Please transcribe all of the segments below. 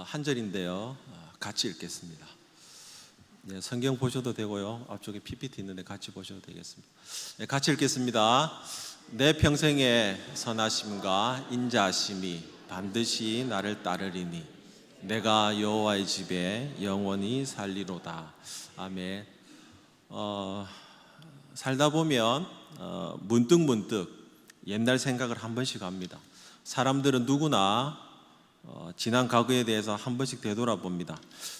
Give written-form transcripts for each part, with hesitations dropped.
한 절인데요. 같이 읽겠습니다. 성경 보셔도 되고요. 앞쪽에 PPT 있는데 같이 보셔도 되겠습니다. 같이 읽겠습니다. 내 평생의 선하심과 인자하심이 반드시 나를 따르리니 내가 여호와의 집에 영원히 살리로다. 아멘. 살다 보면 문득 옛날 생각을 한 번씩 합니다. 사람들은 누구나 지난 과거에 대해서 한 번씩 되돌아봅니다.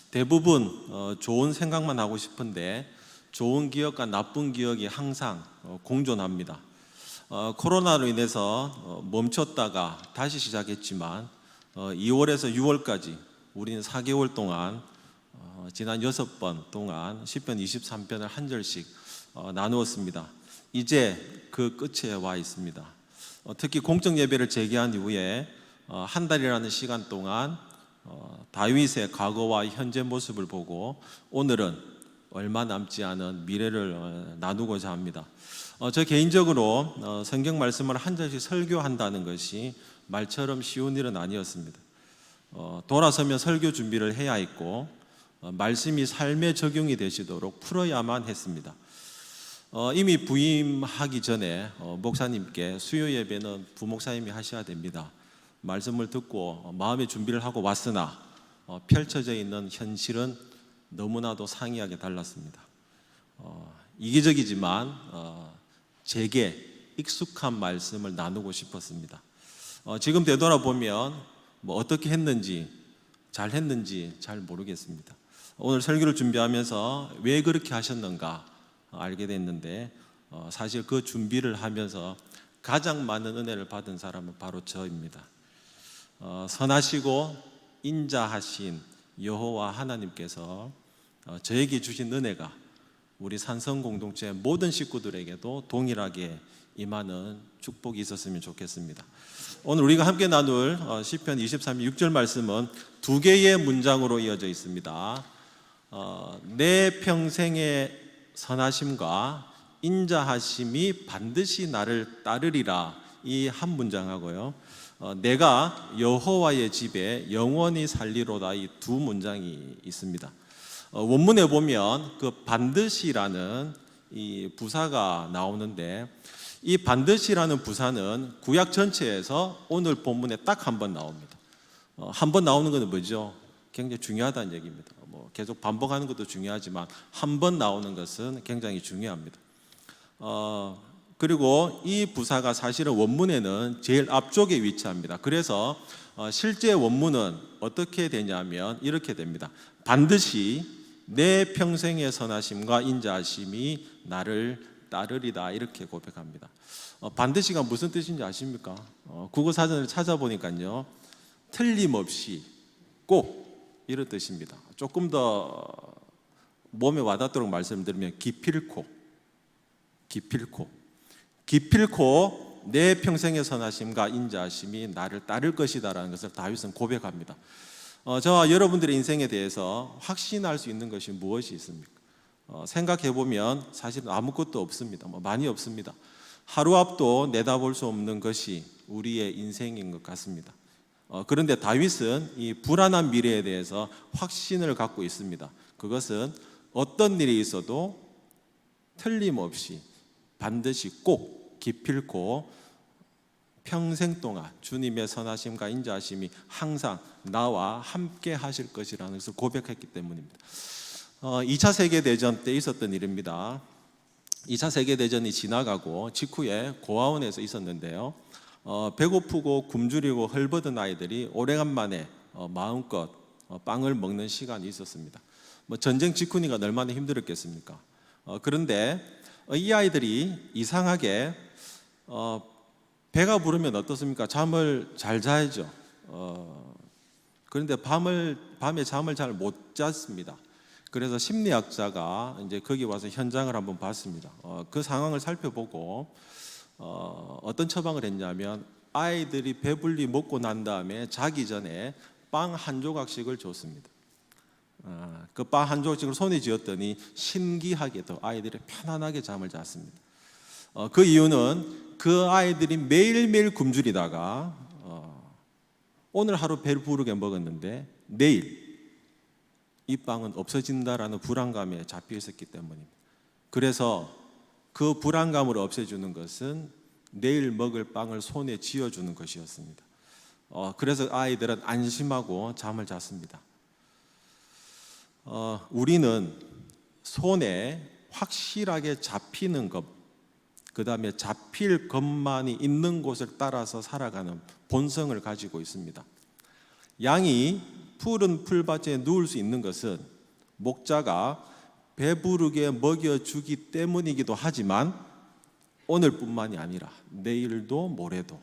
대부분 좋은 생각만 하고 싶은데 좋은 기억과 나쁜 기억이 항상 공존합니다. 코로나로 인해서 멈췄다가 다시 시작했지만 2월에서 6월까지 우리는 4개월 동안 지난 6번 동안 시편 23편을 한 절씩 나누었습니다. 이제 그 끝에 와 있습니다. 특히 공적 예배를 재개한 이후에 한 달이라는 시간 동안 다윗의 과거와 현재 모습을 보고 오늘은 얼마 남지 않은 미래를 나누고자 합니다. 저 개인적으로 성경 말씀을 한 절씩 설교한다는 것이 말처럼 쉬운 일은 아니었습니다. 돌아서면 설교 준비를 해야 했고 말씀이 삶에 적용이 되시도록 풀어야만 했습니다. 이미 부임하기 전에 목사님께 수요 예배는 부목사님이 하셔야 됩니다. 말씀을 듣고 마음의 준비를 하고 왔으나 펼쳐져 있는 현실은 너무나도 상이하게 달랐습니다. 이기적이지만 제게 익숙한 말씀을 나누고 싶었습니다. 지금 되돌아보면 어떻게 했는지 잘 했는지 잘 모르겠습니다. 오늘 설교를 준비하면서 왜 그렇게 하셨는가 알게 됐는데 사실 그 준비를 하면서 가장 많은 은혜를 받은 사람은 바로 저입니다. 선하시고 인자하신 여호와 하나님께서 저에게 주신 은혜가 우리 산성공동체 모든 식구들에게도 동일하게 임하는 축복이 있었으면 좋겠습니다. 오늘 우리가 함께 나눌 시편 23편 6절 말씀은 두 개의 문장으로 이어져 있습니다. 내 평생의 선하심과 인자하심이 반드시 나를 따르리라, 이 한 문장하고요, 내가 여호와의 집에 영원히 살리로다, 이 두 문장이 있습니다. 원문에 보면 그 반드시라는 이 부사가 나오는데 이 반드시라는 부사는 구약 전체에서 오늘 본문에 딱 한 번 나옵니다. 한 번 나오는 것은 뭐죠? 굉장히 중요하다는 얘기입니다. 계속 반복하는 것도 중요하지만 한 번 나오는 것은 굉장히 중요합니다. 그리고 이 부사가 사실은 원문에는 제일 앞쪽에 위치합니다. 그래서 실제 원문은 어떻게 되냐면 이렇게 됩니다. 반드시 내 평생의 선하심과 인자하심이 나를 따르리다, 이렇게 고백합니다. 반드시가 무슨 뜻인지 아십니까? 국어사전을 찾아보니까요, 틀림없이 꼭 이런 뜻입니다. 조금 더 몸에 와닿도록 말씀드리면 기필코 내 평생의 선하심과 인자하심이 나를 따를 것이다라는 것을 다윗은 고백합니다. 저와 여러분들의 인생에 대해서 확신할 수 있는 것이 무엇이 있습니까? 생각해보면 사실은 아무것도 없습니다. 많이 없습니다. 하루 앞도 내다볼 수 없는 것이 우리의 인생인 것 같습니다. 그런데 다윗은 이 불안한 미래에 대해서 확신을 갖고 있습니다. 그것은 어떤 일이 있어도 틀림없이 반드시 꼭 기필코 평생 동안 주님의 선하심과 인자하심이 항상 나와 함께 하실 것이라는 것을 고백했기 때문입니다. 2차 세계대전 때 있었던 일입니다. 2차 세계대전이 지나가고 직후에 고아원에서 있었는데요, 배고프고 굶주리고 헐벗은 아이들이 오래간만에 마음껏 빵을 먹는 시간이 있었습니다. 전쟁 직후니까 얼마나 힘들었겠습니까? 그런데 이 아이들이 이상하게 배가 부르면 어떻습니까? 잠을 잘 자야죠. 그런데 밤에 잠을 잘 못 잤습니다. 그래서 심리학자가 이제 거기 와서 현장을 한번 봤습니다. 그 상황을 살펴보고 어떤 처방을 했냐면 아이들이 배불리 먹고 난 다음에 자기 전에 빵 한 조각씩을 줬습니다. 그 빵 한 조각씩을 손에 쥐었더니 신기하게도 아이들이 편안하게 잠을 잤습니다. 그 이유는 그 아이들이 매일매일 굶주리다가 오늘 하루 배부르게 먹었는데 내일 이 빵은 없어진다라는 불안감에 잡혀 있었기 때문입니다. 그래서 그 불안감을 없애주는 것은 내일 먹을 빵을 손에 쥐어주는 것이었습니다. 그래서 아이들은 안심하고 잠을 잤습니다. 우리는 손에 확실하게 잡히는 것, 그 다음에 잡힐 것만이 있는 곳을 따라서 살아가는 본성을 가지고 있습니다. 양이 푸른 풀밭에 누울 수 있는 것은 목자가 배부르게 먹여주기 때문이기도 하지만 오늘뿐만이 아니라 내일도 모레도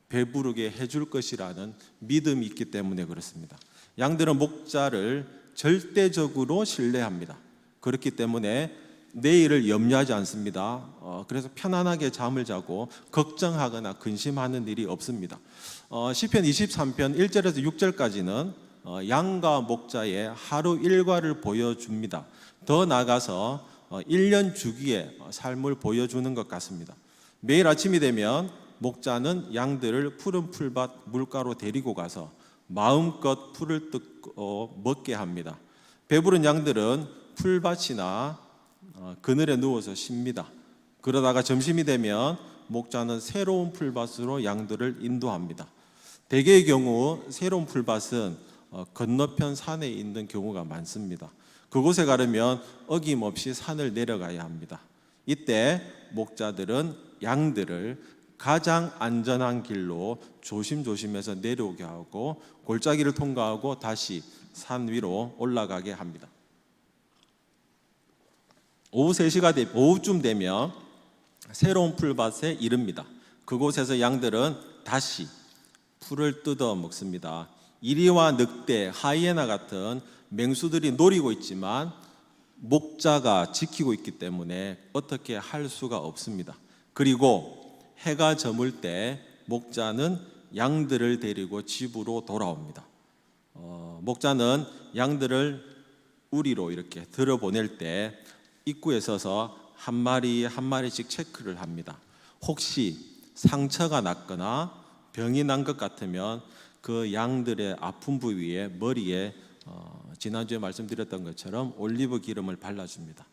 배부르게 해줄 것이라는 믿음이 있기 때문에 그렇습니다. 양들은 목자를 절대적으로 신뢰합니다. 그렇기 때문에 내일을 염려하지 않습니다. 그래서 편안하게 잠을 자고 걱정하거나 근심하는 일이 없습니다. 시편 23편 1절에서 6절까지는 양과 목자의 하루 일과를 보여줍니다. 더 나아가서 1년 주기의 삶을 보여주는 것 같습니다. 매일 아침이 되면 목자는 양들을 푸른 풀밭 물가로 데리고 가서 마음껏 풀을 뜯고 먹게 합니다. 배부른 양들은 풀밭이나 그늘에 누워서 쉽니다. 그러다가 점심이 되면 목자는 새로운 풀밭으로 양들을 인도합니다. 대개의 경우 새로운 풀밭은 건너편 산에 있는 경우가 많습니다. 그곳에 가려면 어김없이 산을 내려가야 합니다. 이때 목자들은 양들을 가장 안전한 길로 조심조심해서 내려오게 하고 골짜기를 통과하고 다시 산 위로 올라가게 합니다. 오후쯤 되면 새로운 풀밭에 이릅니다. 그곳에서 양들은 다시 풀을 뜯어 먹습니다. 이리와 늑대, 하이에나 같은 맹수들이 노리고 있지만 목자가 지키고 있기 때문에 어떻게 할 수가 없습니다. 그리고 해가 저물 때 목자는 양들을 데리고 집으로 돌아옵니다. 목자는 양들을 우리로 이렇게 들어보낼 때 입구에 서서 한 마리 한 마리씩 체크를 합니다. 혹시 상처가 났거나 병이 난 것 같으면 그 양들의 아픈 부위에 머리에 지난주에 말씀드렸던 것처럼 올리브 기름을 발라줍니다.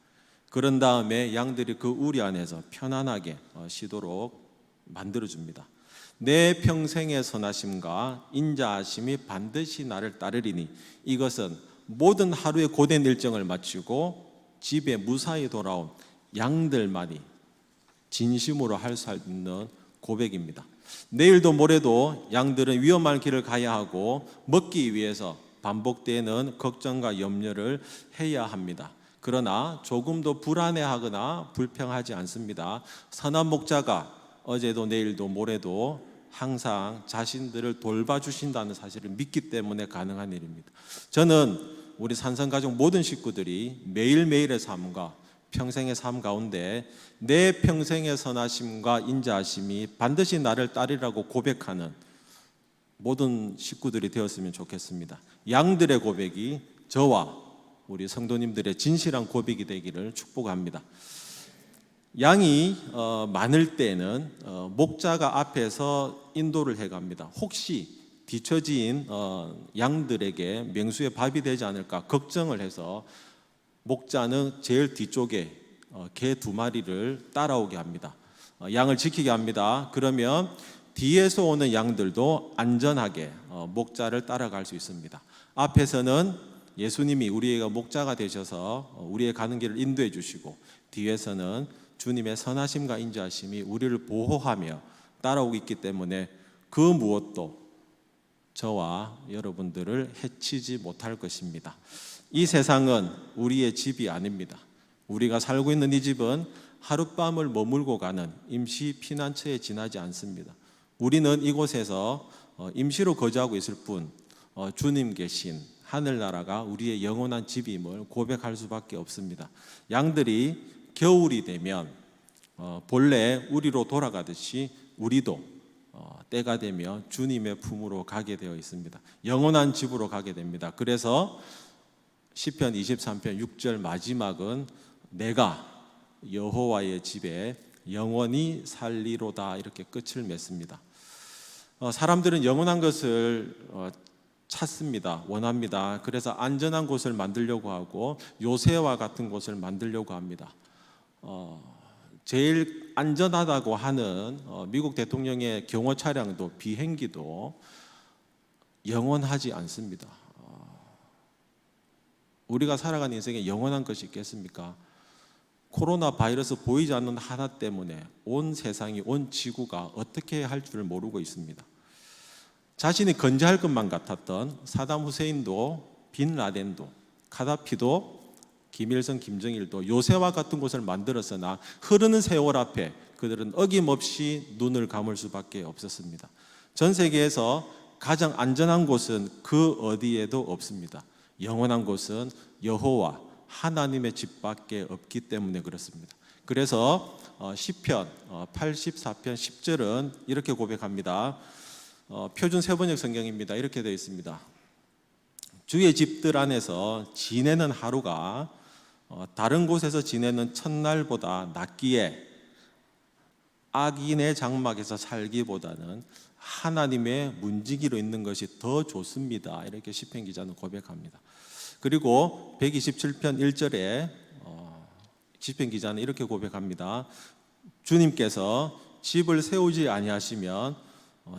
그런 다음에 양들이 그 우리 안에서 편안하게 쉬도록 만들어줍니다. 내 평생의 선하심과 인자하심이 반드시 나를 따르리니 이것은 모든 하루의 고된 일정을 마치고 집에 무사히 돌아온 양들만이 진심으로 할 수 있는 고백입니다. 내일도 모레도 양들은 위험한 길을 가야 하고 먹기 위해서 반복되는 걱정과 염려를 해야 합니다. 그러나 조금도 불안해하거나 불평하지 않습니다. 선한 목자가 어제도 내일도 모레도 항상 자신들을 돌봐주신다는 사실을 믿기 때문에 가능한 일입니다. 저는 우리 산성가족 모든 식구들이 매일매일의 삶과 평생의 삶 가운데 내 평생의 선하심과 인자하심이 반드시 나를 따르라고 고백하는 모든 식구들이 되었으면 좋겠습니다. 양들의 고백이 저와 우리 성도님들의 진실한 고백이 되기를 축복합니다. 양이 많을 때는 목자가 앞에서 인도를 해갑니다. 혹시 뒤처진 양들에게 맹수의 밥이 되지 않을까 걱정을 해서 목자는 제일 뒤쪽에 개 2마리를 따라오게 합니다. 양을 지키게 합니다. 그러면 뒤에서 오는 양들도 안전하게 목자를 따라갈 수 있습니다. 앞에서는 예수님이 우리의 목자가 되셔서 우리의 가는 길을 인도해 주시고 뒤에서는 주님의 선하심과 인자하심이 우리를 보호하며 따라오고 있기 때문에 그 무엇도 저와 여러분들을 해치지 못할 것입니다. 이 세상은 우리의 집이 아닙니다. 우리가 살고 있는 이 집은 하룻밤을 머물고 가는 임시 피난처에 지나지 않습니다. 우리는 이곳에서 임시로 거주하고 있을 뿐 주님 계신 하늘나라가 우리의 영원한 집임을 고백할 수밖에 없습니다. 양들이 겨울이 되면 본래 우리로 돌아가듯이 우리도 때가 되면 주님의 품으로 가게 되어 있습니다. 영원한 집으로 가게 됩니다. 그래서 시편 23편 6절 마지막은 내가 여호와의 집에 영원히 살리로다 이렇게 끝을 맺습니다. 사람들은 영원한 것을 찾습니다. 원합니다. 그래서 안전한 곳을 만들려고 하고 요새와 같은 곳을 만들려고 합니다. 제일 안전하다고 하는 미국 대통령의 경호 차량도 비행기도 영원하지 않습니다. 우리가 살아가는 인생에 영원한 것이 있겠습니까? 코로나 바이러스 보이지 않는 하나 때문에 온 세상이, 온 지구가 어떻게 할 줄 모르고 있습니다. 자신이 건재할 것만 같았던 사담 후세인도, 빈 라덴도, 카다피도, 김일성, 김정일도 요새와 같은 곳을 만들었으나 흐르는 세월 앞에 그들은 어김없이 눈을 감을 수밖에 없었습니다. 전 세계에서 가장 안전한 곳은 그 어디에도 없습니다. 영원한 곳은 여호와 하나님의 집밖에 없기 때문에 그렇습니다. 그래서 시편 84편 10절은 이렇게 고백합니다. 표준 세번역 성경입니다. 이렇게 되어 있습니다. 주의 집들 안에서 지내는 하루가 다른 곳에서 지내는 첫날보다 낫기에 악인의 장막에서 살기보다는 하나님의 문지기로 있는 것이 더 좋습니다. 이렇게 시편 기자는 고백합니다. 그리고 127편 1절에 시편 기자는 이렇게 고백합니다. 주님께서 집을 세우지 아니하시면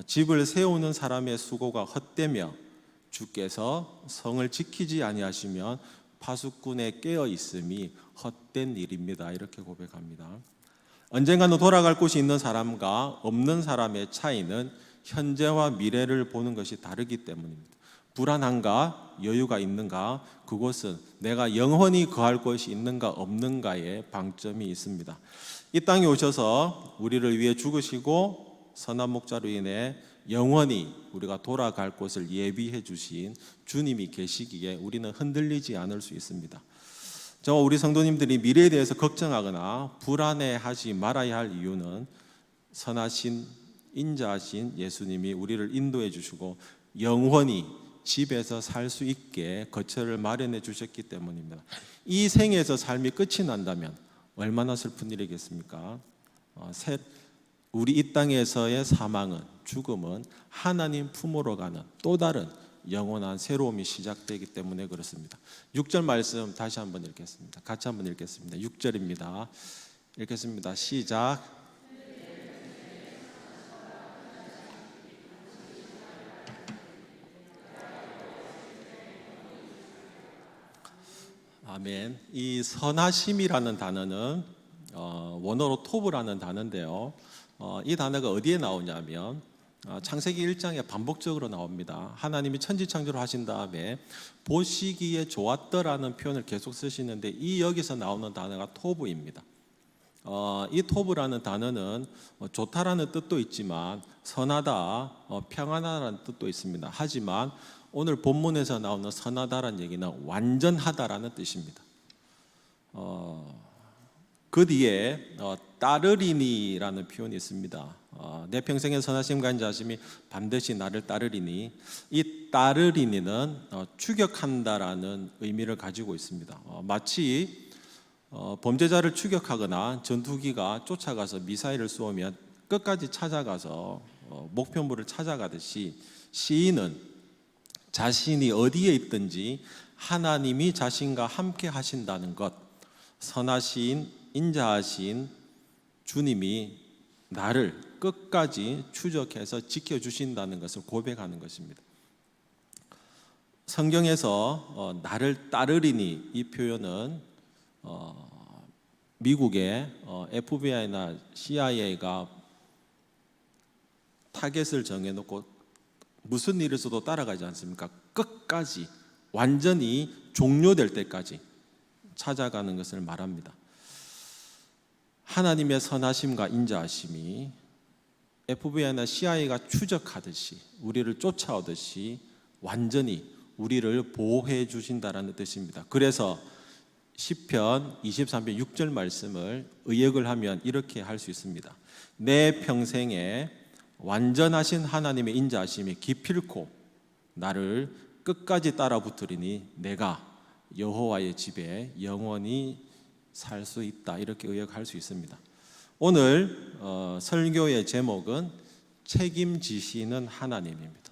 집을 세우는 사람의 수고가 헛되며 주께서 성을 지키지 아니하시면 파수꾼의 깨어 있음이 헛된 일입니다. 이렇게 고백합니다. 언젠가는 돌아갈 곳이 있는 사람과 없는 사람의 차이는 현재와 미래를 보는 것이 다르기 때문입니다. 불안한가 여유가 있는가, 그곳은 내가 영원히 거할 곳이 있는가 없는가의 방점이 있습니다. 이 땅에 오셔서 우리를 위해 죽으시고 선한 목자로 인해 영원히 우리가 돌아갈 곳을 예비해 주신 주님이 계시기에 우리는 흔들리지 않을 수 있습니다. 저와 우리 성도님들이 미래에 대해서 걱정하거나 불안해하지 말아야 할 이유는 선하신 인자하신 예수님이 우리를 인도해 주시고 영원히 집에서 살 수 있게 거처를 마련해 주셨기 때문입니다. 이 생에서 삶이 끝이 난다면 얼마나 슬픈 일이겠습니까? 우리 이 땅에서의 사망은, 죽음은 하나님 품으로 가는 또 다른 영원한 새로움이 시작되기 때문에 그렇습니다. 6절 말씀 다시 한번 읽겠습니다. 같이 한번 읽겠습니다. 6절입니다. 읽겠습니다. 시작. 아멘. 이 선하심이라는 단어는 원어로 토브라는 단어인데요. 이 단어가 어디에 나오냐면 창세기 1장에 반복적으로 나옵니다. 하나님이 천지창조를 하신 다음에 보시기에 좋았더라는 표현을 계속 쓰시는데 이 여기서 나오는 단어가 토브입니다. 이 토브라는 단어는 좋다라는 뜻도 있지만 선하다, 평안하다는 뜻도 있습니다. 하지만 오늘 본문에서 나오는 선하다라는 얘기는 완전하다라는 뜻입니다. 그 뒤에 따르리니라는 표현이 있습니다. 내 평생의 선하심과 인자하심이 반드시 나를 따르리니, 이 따르리니는 추격한다라는 의미를 가지고 있습니다. 마치 범죄자를 추격하거나 전투기가 쫓아가서 미사일을 쏘면 끝까지 찾아가서 목표물을 찾아가듯이 시인은 자신이 어디에 있든지 하나님이 자신과 함께 하신다는 것, 선하신 인자하신 주님이 나를 끝까지 추적해서 지켜주신다는 것을 고백하는 것입니다. 성경에서 나를 따르리니 이 표현은 미국의 FBI나 CIA가 타겟을 정해놓고 무슨 일이 있어도 따라가지 않습니까? 끝까지 완전히 종료될 때까지 찾아가는 것을 말합니다. 하나님의 선하심과 인자하심이 FBI나 CIA가 추적하듯이 우리를 쫓아오듯이 완전히 우리를 보호해 주신다라는 뜻입니다. 그래서 시편 23편 6절 말씀을 의역을 하면 이렇게 할 수 있습니다. 내 평생에 완전하신 하나님의 인자하심이 기필코 나를 끝까지 따라 붙으리니 내가 여호와의 집에 영원히 살 수 있다. 이렇게 의역할 수 있습니다. 오늘 설교의 제목은 책임지시는 하나님입니다.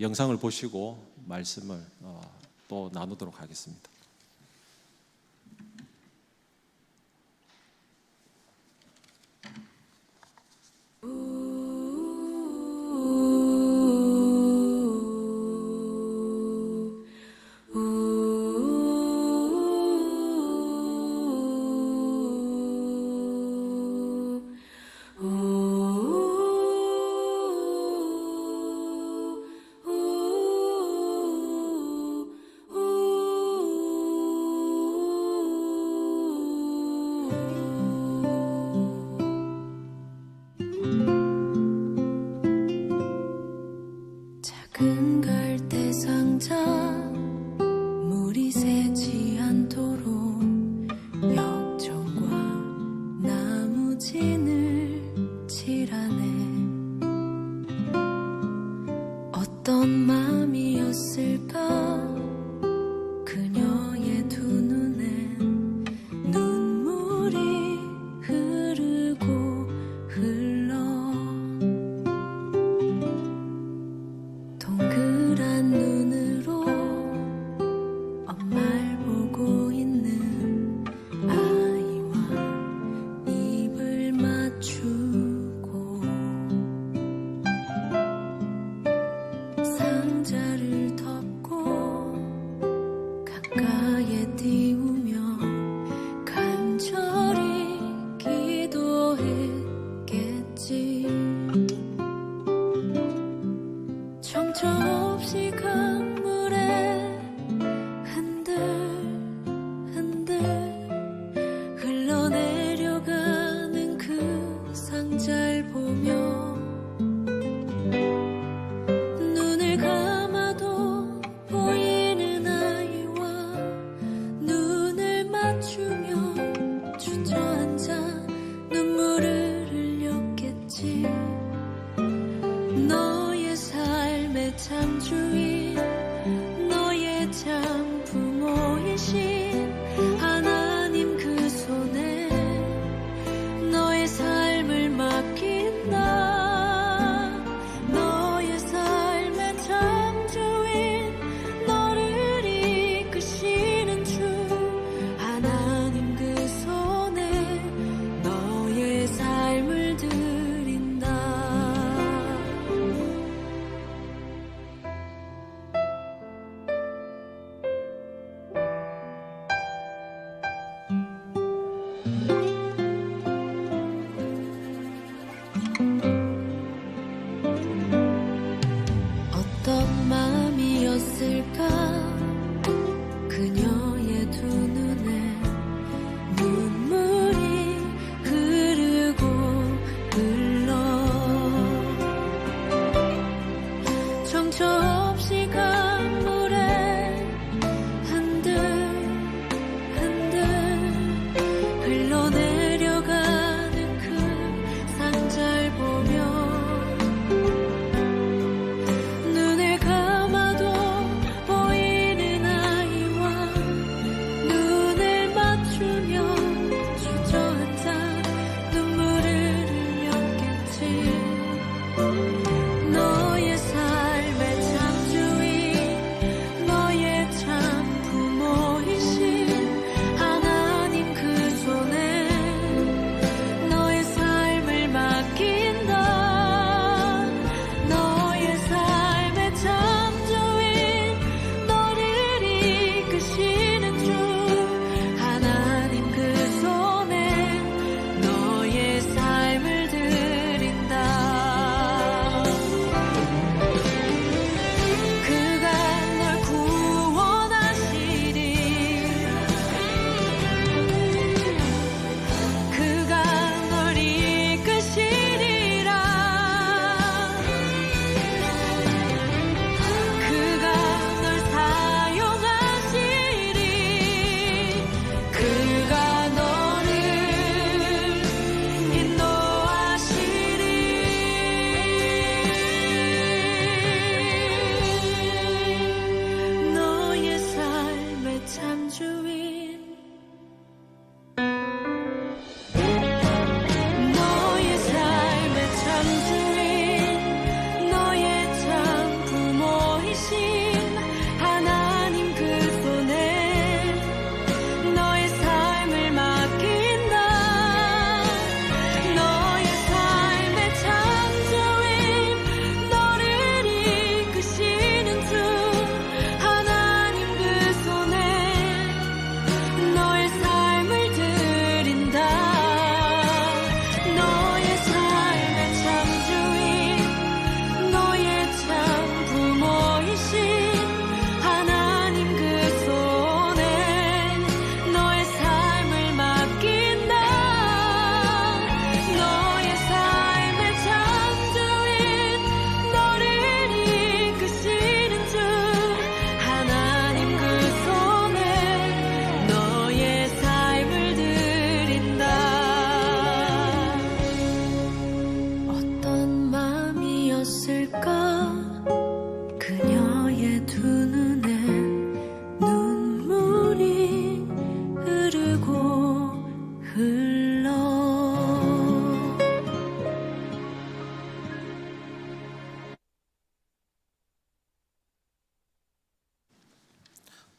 영상을 보시고 말씀을 또 나누도록 하겠습니다. 작은 갈대 상자 물이 새지 않도록 역청과 나무진을 칠하네. 어떤 맘이었을까 그녀의 두 눈엔 눈물이 흐르고 흘러 동그란 눈으로 엄마를 보고 있는 아이와 입을 맞추고 상자를 덮고 가까이에 띄우며 간절히 기도했겠지. 정처없이 강물에 흔들흔들 흘러내려가는 그 상자를 보며 눈을 감아도 보이는 아이와 눈을 맞추며 주저앉아 눈물을 흘렸겠지. 너의 삶의 참 주인, 너의 참 부모이신 하나님 그 손에 너의 삶을 맡긴다. 너의 삶의 참 주인, 너를 이끄시는 주 하나님 그 손에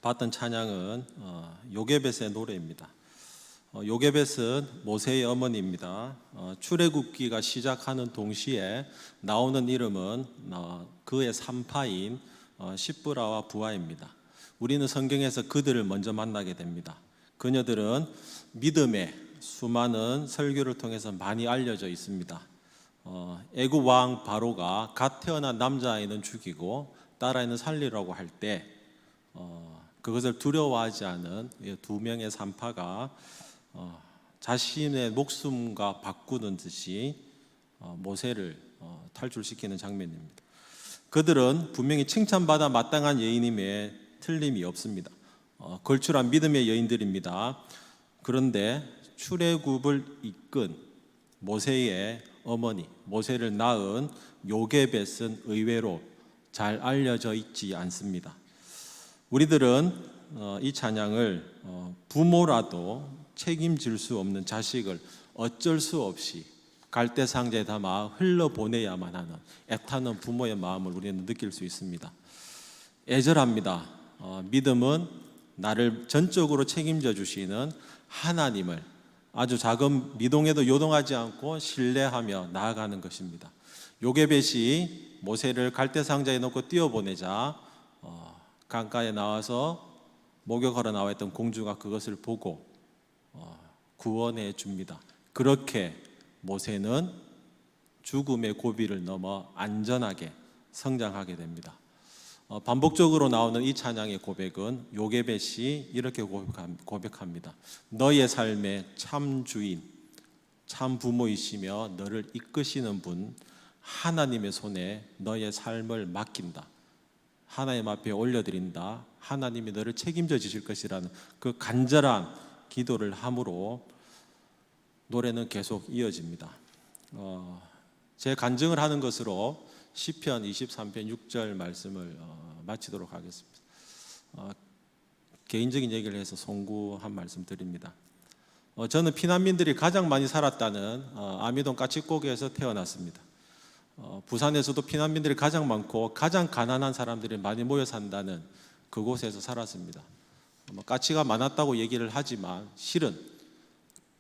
봤던 찬양은 요게벳의 노래입니다. 요게벳은 모세의 어머니입니다. 출애굽기가 시작하는 동시에 나오는 이름은 그의 산파인 시브라와 부하입니다. 우리는 성경에서 그들을 먼저 만나게 됩니다. 그녀들은 믿음의 수많은 설교를 통해서 많이 알려져 있습니다. 애굽 왕 바로가 갓 태어난 남자아이는 죽이고 딸아이는 살리라고 할 때 그것을 두려워하지 않은 두 명의 산파가 자신의 목숨과 바꾸는 듯이 모세를 탈출시키는 장면입니다. 그들은 분명히 칭찬받아 마땅한 여인임에 틀림이 없습니다. 걸출한 믿음의 여인들입니다. 그런데 출애굽을 이끈 모세의 어머니, 모세를 낳은 요게벳은 의외로 잘 알려져 있지 않습니다. 우리들은 이 찬양을 부모라도 책임질 수 없는 자식을 어쩔 수 없이 갈대상자에 담아 흘러보내야만 하는 애타는 부모의 마음을 우리는 느낄 수 있습니다. 애절합니다. 믿음은 나를 전적으로 책임져 주시는 하나님을 아주 작은 미동에도 요동하지 않고 신뢰하며 나아가는 것입니다. 요게벳이 모세를 갈대상자에 넣고 띄어보내자 강가에 나와서 목욕하러 나와 있던 공주가 그것을 보고 구원해 줍니다. 그렇게 모세는 죽음의 고비를 넘어 안전하게 성장하게 됩니다. 반복적으로 나오는 이 찬양의 고백은 요게벳이 이렇게 고백합니다. 너의 삶의 참 주인, 참 부모이시며 너를 이끄시는 분 하나님의 손에 너의 삶을 맡긴다. 하나님 앞에 올려드린다. 하나님이 너를 책임져 주실 것이라는 그 간절한 기도를 함으로 노래는 계속 이어집니다. 제 간증을 하는 것으로 시편 23편 6절 말씀을 마치도록 하겠습니다. 개인적인 얘기를 해서 송구한 말씀 드립니다. 저는 피난민들이 가장 많이 살았다는 아미동 까치고개에서 태어났습니다. 부산에서도 피난민들이 가장 많고 가장 가난한 사람들이 많이 모여 산다는 그곳에서 살았습니다. 까치가 많았다고 얘기를 하지만 실은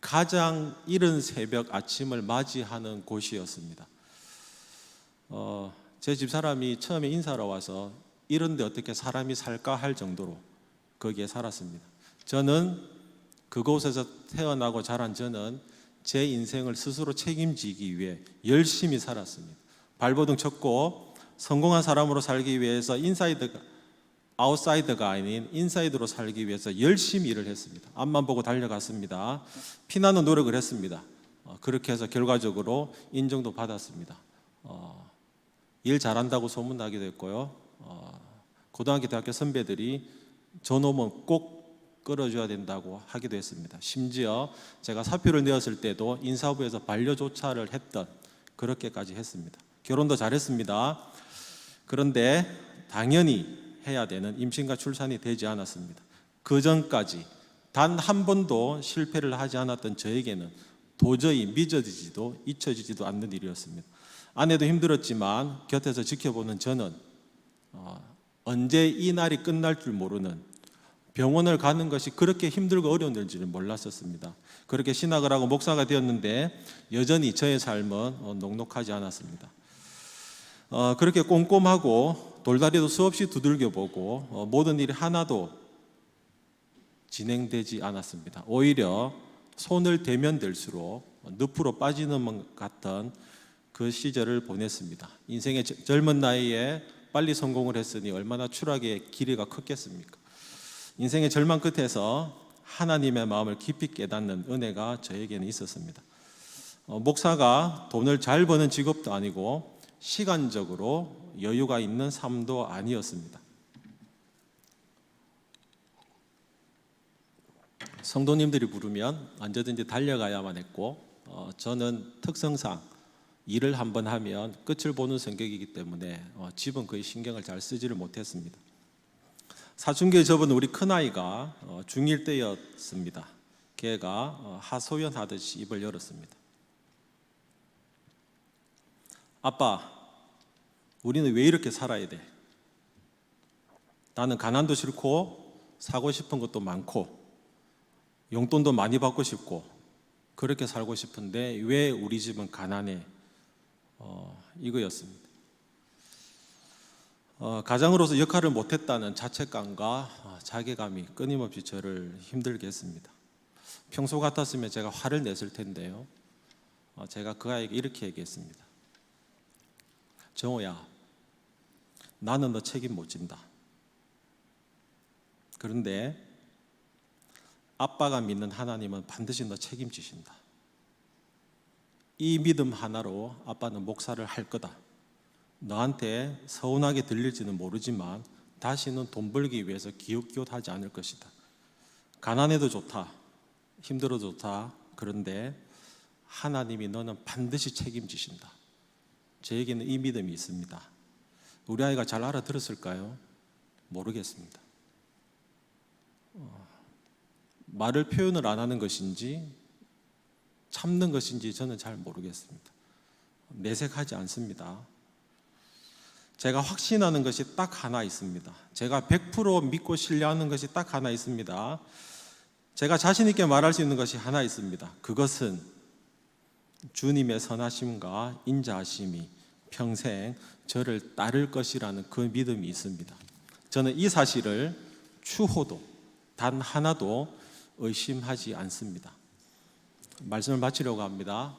가장 이른 새벽 아침을 맞이하는 곳이었습니다. 제 집사람이 처음에 인사하러 와서 이런데 어떻게 사람이 살까 할 정도로 거기에 살았습니다. 저는 그곳에서 태어나고 자란 저는 제 인생을 스스로 책임지기 위해 열심히 살았습니다. 발버둥 쳤고 성공한 사람으로 살기 위해서 아웃사이더가 아닌 인사이드로 살기 위해서 열심히 일을 했습니다. 앞만 보고 달려갔습니다. 피나는 노력을 했습니다. 그렇게 해서 결과적으로 인정도 받았습니다. 일 잘한다고 소문나기도 했고요. 고등학교, 대학교 선배들이 저놈은 꼭 끌어줘야 된다고 하기도 했습니다. 심지어 제가 사표를 내었을 때도 인사부에서 반려조차를 했던 그렇게까지 했습니다. 결혼도 잘했습니다. 그런데 당연히 해야 되는 임신과 출산이 되지 않았습니다. 그 전까지 단 한 번도 실패를 하지 않았던 저에게는 도저히 믿어지지도 잊혀지지도 않는 일이었습니다. 아내도 힘들었지만 곁에서 지켜보는 저는 언제 이 날이 끝날 줄 모르는 병원을 가는 것이 그렇게 힘들고 어려운 일인지를 몰랐었습니다. 그렇게 신학을 하고 목사가 되었는데 여전히 저의 삶은 녹록하지 않았습니다. 그렇게 꼼꼼하고 돌다리도 수없이 두들겨보고 모든 일이 하나도 진행되지 않았습니다. 오히려 손을 대면 될수록 늪으로 빠지는 것 같던 그 시절을 보냈습니다. 인생의 젊은 나이에 빨리 성공을 했으니 얼마나 추락의 길이가 컸겠습니까? 인생의 절망 끝에서 하나님의 마음을 깊이 깨닫는 은혜가 저에게는 있었습니다. 목사가 돈을 잘 버는 직업도 아니고 시간적으로 여유가 있는 삶도 아니었습니다. 성도님들이 부르면 언제든지 달려가야만 했고 저는 특성상 일을 한번 하면 끝을 보는 성격이기 때문에 집은 거의 신경을 잘 쓰지를 못했습니다. 사춘기에 접은 우리 큰아이가 중1 때였습니다. 걔가 하소연하듯이 입을 열었습니다. 아빠, 우리는 왜 이렇게 살아야 돼? 나는 가난도 싫고 사고 싶은 것도 많고 용돈도 많이 받고 싶고 그렇게 살고 싶은데 왜 우리 집은 가난해? 이거였습니다. 가장으로서 역할을 못했다는 자책감과 자괴감이 끊임없이 저를 힘들게 했습니다. 평소 같았으면 제가 화를 냈을 텐데요. 제가 그 아이에게 이렇게 얘기했습니다. 정호야, 나는 너 책임 못 진다. 그런데 아빠가 믿는 하나님은 반드시 너 책임지신다. 이 믿음 하나로 아빠는 목사를 할 거다. 너한테 서운하게 들릴지는 모르지만 다시는 돈 벌기 위해서 기웃기웃하지 않을 것이다. 가난해도 좋다. 힘들어도 좋다. 그런데 하나님이 너는 반드시 책임지신다. 저에게는 이 믿음이 있습니다. 우리 아이가 잘 알아들었을까요? 모르겠습니다. 말을 표현을 안 하는 것인지 참는 것인지 저는 잘 모르겠습니다. 내색하지 않습니다. 제가 확신하는 것이 딱 하나 있습니다. 제가 100% 믿고 신뢰하는 것이 딱 하나 있습니다. 제가 자신 있게 말할 수 있는 것이 하나 있습니다. 그것은 주님의 선하심과 인자하심이 평생 저를 따를 것이라는 그 믿음이 있습니다. 저는 이 사실을 추호도 단 하나도 의심하지 않습니다. 말씀을 마치려고 합니다.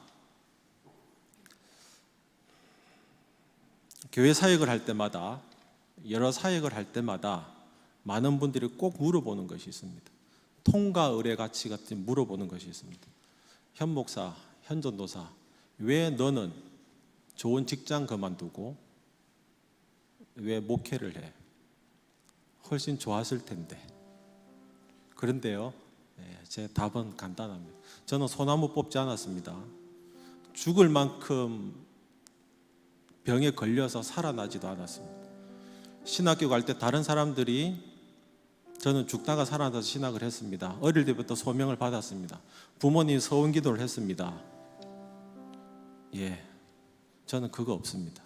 교회 사역을 할 때마다 여러 사역을 할 때마다 많은 분들이 꼭 물어보는 것이 있습니다. 통과 의례 가치 같은 물어보는 것이 있습니다. 현 목사, 현 전도사, 왜 너는 좋은 직장 그만두고 왜 목회를 해? 훨씬 좋았을 텐데. 그런데요, 제 답은 간단합니다. 저는 소나무 뽑지 않았습니다. 죽을 만큼 병에 걸려서 살아나지도 않았습니다. 신학교 갈 때 다른 사람들이 저는 죽다가 살아나서 신학을 했습니다. 어릴 때부터 소명을 받았습니다. 부모님 서원 기도를 했습니다. 저는 그거 없습니다.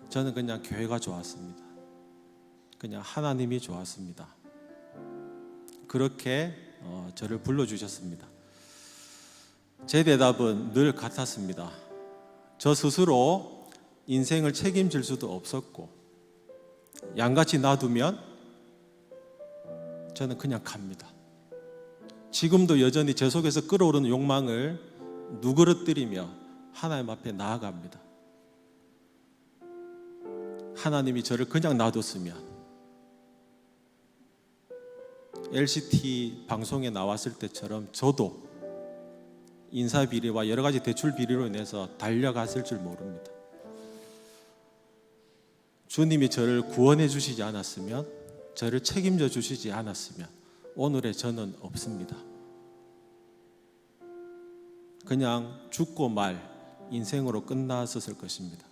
저는 그냥 교회가 좋았습니다. 그냥 하나님이 좋았습니다. 그렇게 저를 불러주셨습니다. 제 대답은 늘 같았습니다. 저 스스로 인생을 책임질 수도 없었고 양같이 놔두면 저는 그냥 갑니다. 지금도 여전히 제 속에서 끓어오르는 욕망을 누그러뜨리며 하나님 앞에 나아갑니다. 하나님이 저를 그냥 놔뒀으면 LCT 방송에 나왔을 때처럼 저도 인사 비리와 여러 가지 대출 비리로 인해서 달려갔을 줄 모릅니다. 주님이 저를 구원해 주시지 않았으면, 저를 책임져 주시지 않았으면 오늘의 저는 없습니다. 그냥 죽고 말 인생으로 끝났었을 것입니다.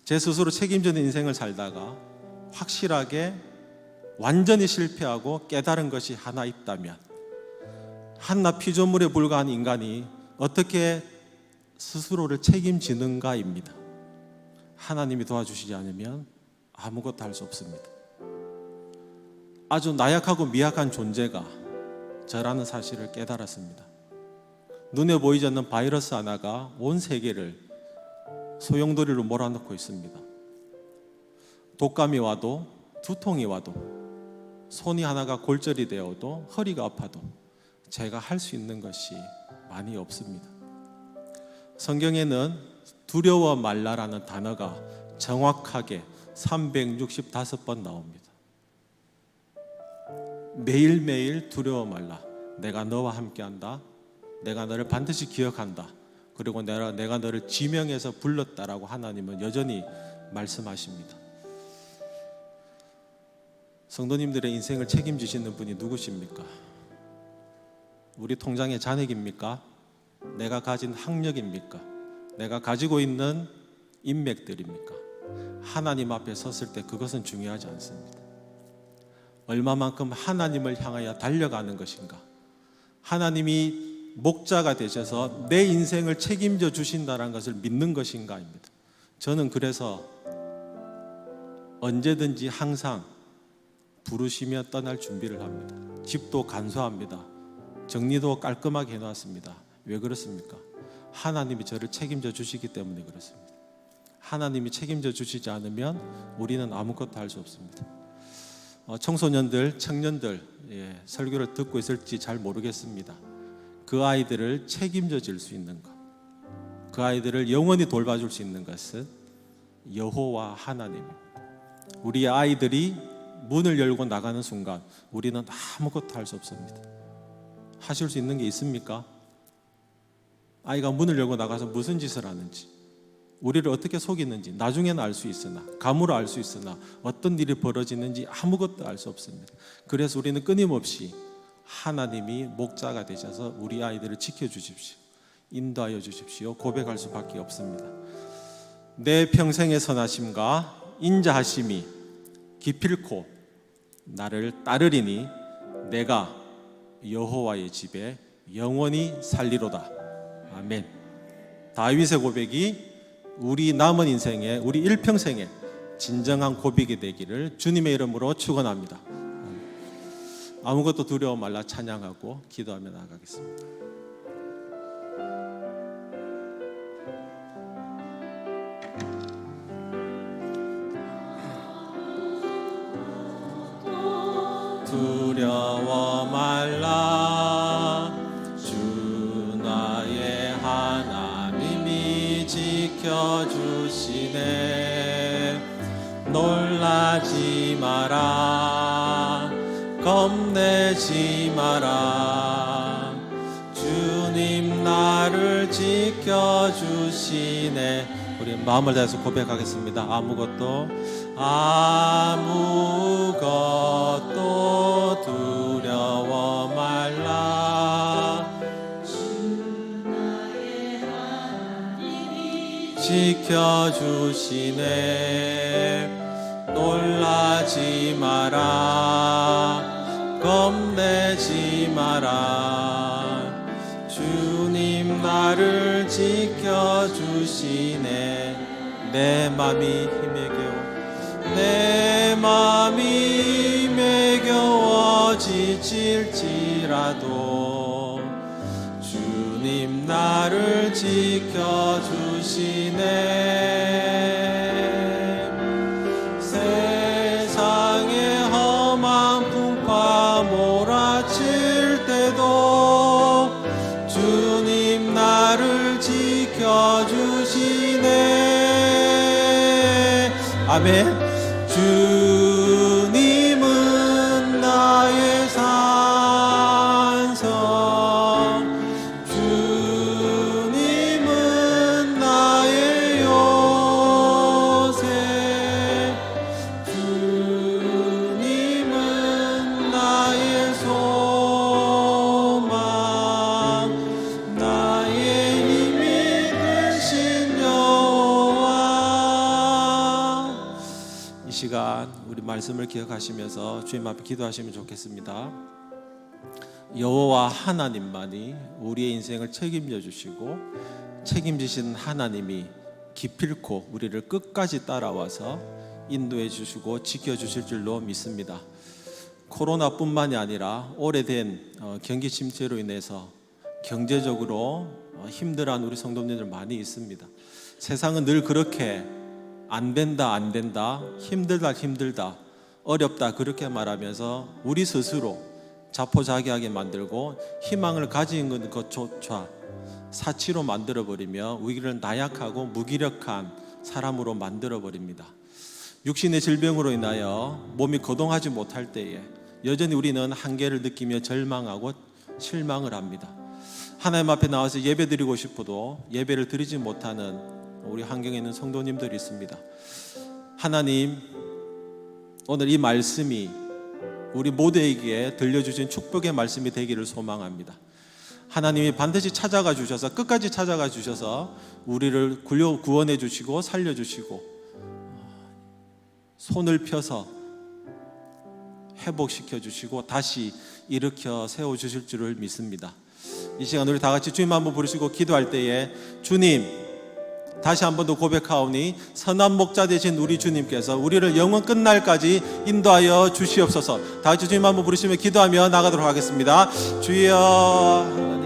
제 스스로 책임지는 인생을 살다가 확실하게 완전히 실패하고 깨달은 것이 하나 있다면, 한낱 피조물에 불과한 인간이 어떻게 스스로를 책임지는가입니다. 하나님이 도와주시지 않으면 아무것도 할 수 없습니다. 아주 나약하고 미약한 존재가 저라는 사실을 깨달았습니다. 눈에 보이지 않는 바이러스 하나가 온 세계를 소용돌이로 몰아넣고 있습니다. 독감이 와도, 두통이 와도, 손이 하나가 골절이 되어도, 허리가 아파도 제가 할 수 있는 것이 많이 없습니다. 성경에는 두려워 말라라는 단어가 정확하게 365번 나옵니다. 매일매일 두려워 말라. 내가 너와 함께한다. 내가 너를 반드시 기억한다. 그리고 내가 너를 지명해서 불렀다라고 하나님은 여전히 말씀하십니다. 성도님들의 인생을 책임지시는 분이 누구십니까? 우리 통장의 잔액입니까? 내가 가진 학력입니까? 내가 가지고 있는 인맥들입니까? 하나님 앞에 섰을 때 그것은 중요하지 않습니다. 얼마만큼 하나님을 향하여 달려가는 것인가? 하나님이 목자가 되셔서 내 인생을 책임져 주신다는 것을 믿는 것인가입니다. 저는 그래서 언제든지 항상 부르시며 떠날 준비를 합니다. 집도 간소합니다. 정리도 깔끔하게 해놨습니다. 왜 그렇습니까? 하나님이 저를 책임져 주시기 때문에 그렇습니다. 하나님이 책임져 주시지 않으면 우리는 아무것도 할 수 없습니다. 청소년들, 청년들 설교를 듣고 있을지 잘 모르겠습니다. 그 아이들을 책임져 줄 수 있는 것, 그 아이들을 영원히 돌봐줄 수 있는 것은 여호와 하나님입니다. 우리 아이들이 문을 열고 나가는 순간 우리는 아무것도 할 수 없습니다. 하실 수 있는 게 있습니까? 아이가 문을 열고 나가서 무슨 짓을 하는지, 우리를 어떻게 속이는지 나중에는 알 수 있으나, 감으로 알 수 있으나 어떤 일이 벌어지는지 아무것도 알 수 없습니다. 그래서 우리는 끊임없이 하나님이 목자가 되셔서 우리 아이들을 지켜주십시오, 인도하여 주십시오 고백할 수밖에 없습니다. 내 평생의 선하심과 인자하심이 기필코 나를 따르리니 내가 여호와의 집에 영원히 살리로다. 아멘. 다윗의 고백이 우리 남은 인생에, 우리 일평생에 진정한 고백이 되기를 주님의 이름으로 축원합니다. 아무것도 두려워 말라 찬양하고 기도하며 나아가겠습니다. 두려워 말라, 주 나의 하나님이 지켜주시네. 놀라지 마라, 겁내지 마라, 주님 나를 지켜주시네. 우리 마음을 다해서 고백하겠습니다. 아무것도 두려워 말라, 주 나의 하나님이 지켜주시네. 놀라지 마라, 겁내지 마라, 주님 나를 지켜주시네. 내 맘이 힘에 겨워, 내 맘이 힘에 겨워 지칠지라도 주님 나를 지켜주시네. 세상에 험한 풍파 몰아칠 때도 주님 나를 지켜주시네. 아멘. 주님은 나의 산성, 주님은 나의 요새, 주님은 나의 소망, 나의 힘이 되신 여호와. 이 시간 우리 말씀을 기억하시면서 주님 앞에 기도하시면 좋겠습니다. 여호와 하나님만이 우리의 인생을 책임져 주시고 책임지신 하나님이 기필코 우리를 끝까지 따라와서 인도해 주시고 지켜주실 줄로 믿습니다. 코로나뿐만이 아니라 오래된 경기 침체로 인해서 경제적으로 힘들어하는 우리 성도님들 많이 있습니다. 세상은 늘 그렇게 안 된다, 힘들다, 어렵다 그렇게 말하면서 우리 스스로 자포자기하게 만들고 희망을 가진 것조차 사치로 만들어버리며 우리를 나약하고 무기력한 사람으로 만들어버립니다. 육신의 질병으로 인하여 몸이 거동하지 못할 때에 여전히 우리는 한계를 느끼며 절망하고 실망을 합니다. 하나님 앞에 나와서 예배드리고 싶어도 예배를 드리지 못하는 우리 환경에 있는 성도님들이 있습니다. 하나님, 오늘 이 말씀이 우리 모두에게 들려주신 축복의 말씀이 되기를 소망합니다. 하나님이 반드시 찾아가 주셔서 끝까지 찾아가 주셔서 우리를 구원해 주시고 살려주시고 손을 펴서 회복시켜 주시고 다시 일으켜 세워 주실 줄을 믿습니다. 이 시간 우리 다 같이 주님 한번 부르시고 기도할 때에 주님, 다시 한 번 더 고백하오니 선한 목자 되신 우리 주님께서 우리를 영원 끝날까지 인도하여 주시옵소서. 다 같이 주님 한번 부르시며 기도하며 나가도록 하겠습니다. 주여